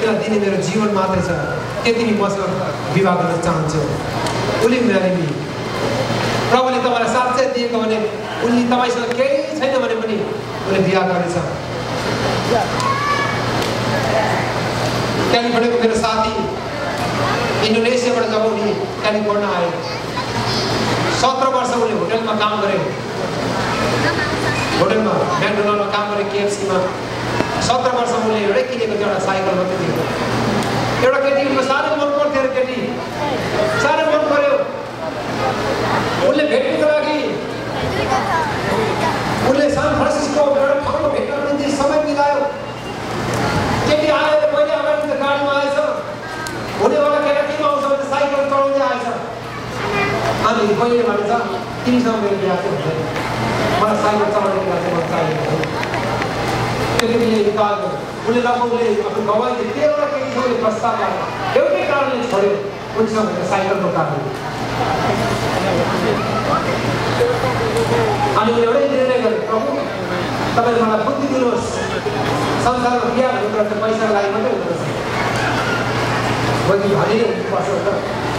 तिमीलाई दिने मेरो जीवन मात्रै छ, के तिमी मसँग विवाह गर्न चाहन्छौ? उसले म्यारी मी। प्रभुले तपाईँलाई साँच्चै दिएको भने उनले तपाईँसँग केही छैन भने पनि उसले बिहा गर्नेछ। क्यालिफोर्नियाको मेरो साथी इन्डोनेसियाबाट जब उनी क्यालिफोर्निया आए, 17 वर्ष उनले होटलमा काम गरे, होटलमा म्याकडोनाल्डमा काम गरे, केएफसीमा। 17 वर्ष उनले एउटै किनेको थियो, एउटा साइकल मात्रै थियो। एउटा केटी उनको साह्रै मन पर्थ्यो, केटी साह्रै मन पर्यो। उनले भेट्नुको लागि उनले सान फ्रान्सिस्को एउटा ठाउँमा भेट्नको निम्ति समय मिलायो। केटी आयो, पहिले अगाडि त गाडीमा आएछ, हुनेवाला केटा केमा आउँछ भने साइकल चलाउँदै आएछ। अनि पहिले भनेछ तिमीसँग मेरो बिहा चाहिँ हुँदैन, मलाई साइकल चलाउने कुरा चाहिँ मलाई चाहिएको हो। त्यो केटीले इन्कार गर्यो। उसले लगभग उसले आफ्नो गवाई दियो। 13 केटी उसले प्रस्ताव गर्यो, एउटै कारणले छोड्यो, उनीसँग साइकलको कारण। अनि उसले एउटै निर्णय गर्यो, प्रभु तपाईँले मलाई बुद्धि दिनुहोस्, संसारमा बिहा भन्ने कुरा चाहिँ पैसाको लागि मात्रै हुँदो रहेछ, बहिनी भने हुनुपर्छ त।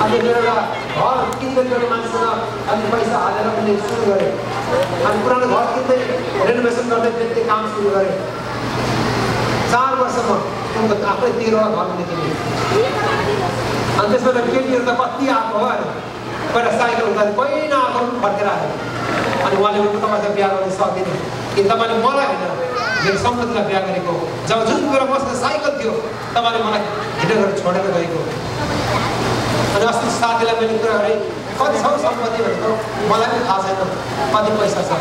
अनि मेरो एउटा घर किन्दै गर्ने मान्छेसँग अलिक पैसा हालेर उनले सुरु गरे। अनि पुरानो घर किन्दै रेनोभेसन गर्दै बेच्दै काम सुरु गरे। 4 वर्षमा उनको आफ्नै 13वटा घर पनि किने। अनि त्यसबाट केटीहरू त कति आएको हो, पहिला साइकल हुँदा पहिला आएको फर्केर आयो। अनि उहाँले तपाईँसँग बिहा गर्न सक्दिनँ कि तपाईँले मलाई होइन मेरो सम्पत्तिलाई बिहा गरेको, जब जुन बेला मसँग साइकल थियो तपाईँले मलाई हिँडेर छोडेर गएको। अनि अस्ति साथीलाई मैले कुरा गरेँ, कति छ सम्पत्ति भनेको मलाई पनि थाहा छैन, कति पैसा छ।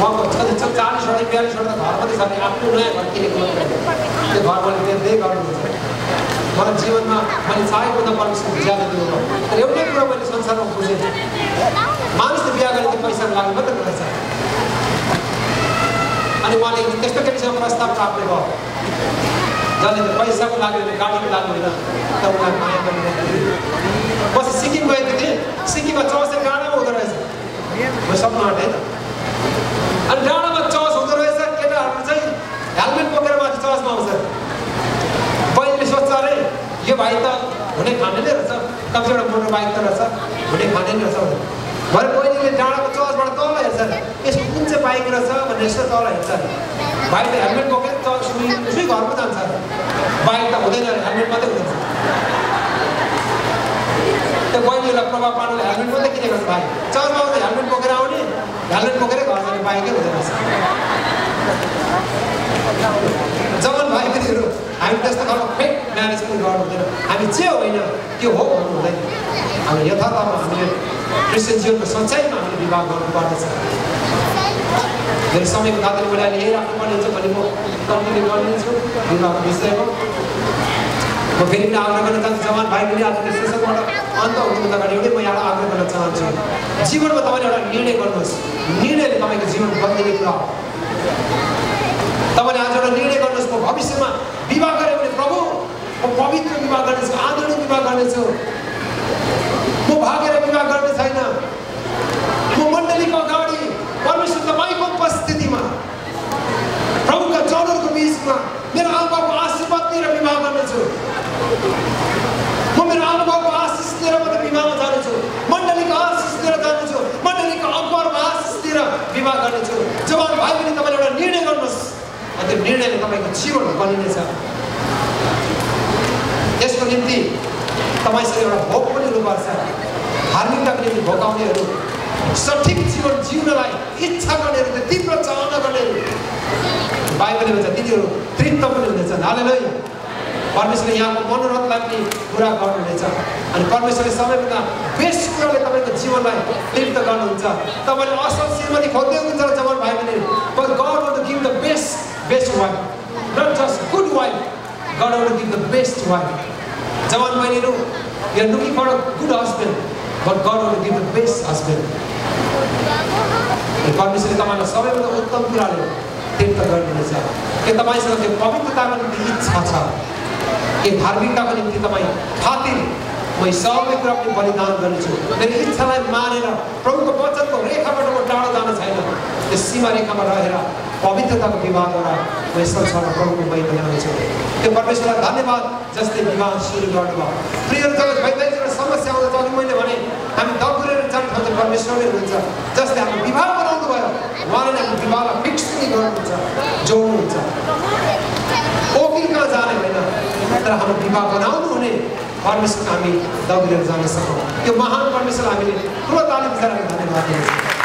उहाँको 40वटा 42वटा घर मात्रै छ, आफ्नो नयाँ घर किनेको मात्रै, त्यो घर मैले बेच्दै गर्नुहुन्छ। मलाई जीवनमा मैले चाहेको त परमेश्वर ज्यादा दिनु। तर एउटै कुरा मैले संसारमा बुझेँ, मानिसले बिहा गरेको पैसाको लागि मात्रै रहेछ। अनि उहाँले त्यस्तो केटीसँग प्रस्ताव प्राप्त भयो जसले त पैसाको लागि होइन, गाडीको लागि होइन, तर उनीहरू माया गरिरहेको। म सिक्किम गएको थिएँ, सिक्किममा चर्च डाँडामा हुँदो रहेछ, म सक्नु आँटेँ त। अनि डाँडामा चर्च हुँदो रहेछ, केटाहरू चाहिँ हेलमेट बोकेर माथि चर्चमा आउँछ। बहिनीले सोध्छ अरे यो भाइ त हुने खाने नै रहेछ, कतिवटा मोटर बाइक त रहेछ, हुने खाने नै रहेछ। भरे बहिनीले डाँडाको चर्चबाट तल हेर्छ, यसको कुन चाहिँ बाइक रहेछ भनेर यस्तो तल हेर्छ। भाइ त हेलमेट बोकेर चर्च उसै घरमा जान्छ, बाइक त हुँदैन, हेलमेट मात्रै हुँदैन। त्यो बहिनीहरूलाई प्रभाव पार्नुले हेलमेट मात्रै किनेको छ। भाइ चर्चमा आउँदा हेलमेट बोकेर आउने, हेलमेट बोकेरै घर जाने, बाइकै हुँदैन रहेछ। जवान भाइ बहिनीहरू, हामी त्यस्तो खालको फेक म्यारेज पनि गर्नु हुँदैन। हामी जे होइन त्यो हो भन्नु हुँदैन। हामी यथार्थमा हामीले क्रिस्चियन जीवनको सच्चाइमा हामीले विवाह गर्नुपर्दछ। मेरो समयको खातिर मैले अहिले यही राख्नुपर्ने हुन्छ भने म कन्टिन्यू गरिदिन्छु विवाहको विषयमा। म फेरि पनि आग्रह गर्न चाहन्छु जवान भाइ बहिनी, आज त्यो सेसनबाट अन्त हुनुभन्दा अगाडि एउटै म एउटा आग्रह गर्न चाहन्छु, जीवनमा तपाईँले एउटा निर्णय गर्नुहोस्। निर्णयले तपाईँको जीवन बदलिने कुरा हो। तपाईँले आज एउटा निर्णय गर्नुहोस्, म भविष्यमा विवाह गरेँ भने प्रभु म पवित्र विवाह गर्नेछु, आदरणीय विवाह गर्नेछु, म भागेर विवाह गर्ने छैन। म मण्डलीको अगाडि परमेश्वर तपाईँको उपस्थितिमा प्रभुका जनहरूको बिचमा मेरो आमाबाबुको आशीर्वाद लिएर विवाह गर्नेछु। म मेरो आमाबाबुको आशिष लिएर मात्रै विवाहमा जानेछु, मण्डलीको आशिष लिएर जानेछु, मण्डलीको अगुवाको आशिष लिएर विवाह गर्नेछु। जवान भाइ बहिनी, तपाईँले एउटा निर्णय गर्नुहोस्, त्यो निर्णयले तपाईँको जीवन बनिनेछ। यसको निम्ति तपाईँसँग एउटा भोक पनि हुनुपर्छ। धार्मिकताको निम्ति भोकाउनेहरू, सठिक जीवन जिउनलाई इच्छा गर्नेहरू, तीव्र चाहना गर्नेहरू, बाइबलले भन्छ तिनीहरू तृप्त पनि हुनेछन्। हालेलुया। परमेश्वरले यहाँको मनोरथलाई पनि पुरा गर्नुहुनेछ। अनि परमेश्वरले सबैभन्दा बेस्ट कुराले तपाईँको जीवनलाई तृप्त गर्नुहुन्छ। तपाईँले असल श्रीमती खोज्दै हुनुहुन्छ जवान भाइ बहिनी, but God want to give the best wife, not just good wife. God want to give the best wife. जवान बहिनीहरू, you are looking for a good husband, but God want to give the best husband. परमेश्वरले तपाईँलाई सबैभन्दा उत्तम कुराले तृप्त गर्नुहुनेछ। के तपाईँसँग त्यो पवित्रताको निम्ति इच्छा छ, के धार्मिकताको निम्ति तपाईँ खातिर म सबै कुरा पनि बलिदान गर्नेछु, मेरो इच्छालाई मानेर प्रभुको वचनको रेखाबाट म टाढो जान छैन, त्यो सीमा रेखामा रहेर पवित्रताको विवाहद्वारा म संसारमा प्रभुको महिमा ल्याउनेछु। त्यो परमेश्वरलाई धन्यवाद जसले विवाह सुरु गर्नुभयो। प्रियहरू, जब वैवाहिक समस्या आउँदा अघि मैले भने हामी दगुरेर जाने ठाउँ त परमेश्वरले हुनुहुन्छ जसले हाम्रो विवाह बनाउनु भयो। उहाँले हाम्रो विवाहलाई फिक्स पनि गर्नुहुन्छ, जोड्नुहुन्छ। वकिल कहाँ जाने होइन, तर हाम्रो विवाह बनाउनु हुने परमेश्वर हामी दगुरेर जान सकौँ। त्यो महान परमेश्वरलाई हामीले ठुलो ताली बजाएर धन्यवाद दिन्छौँ।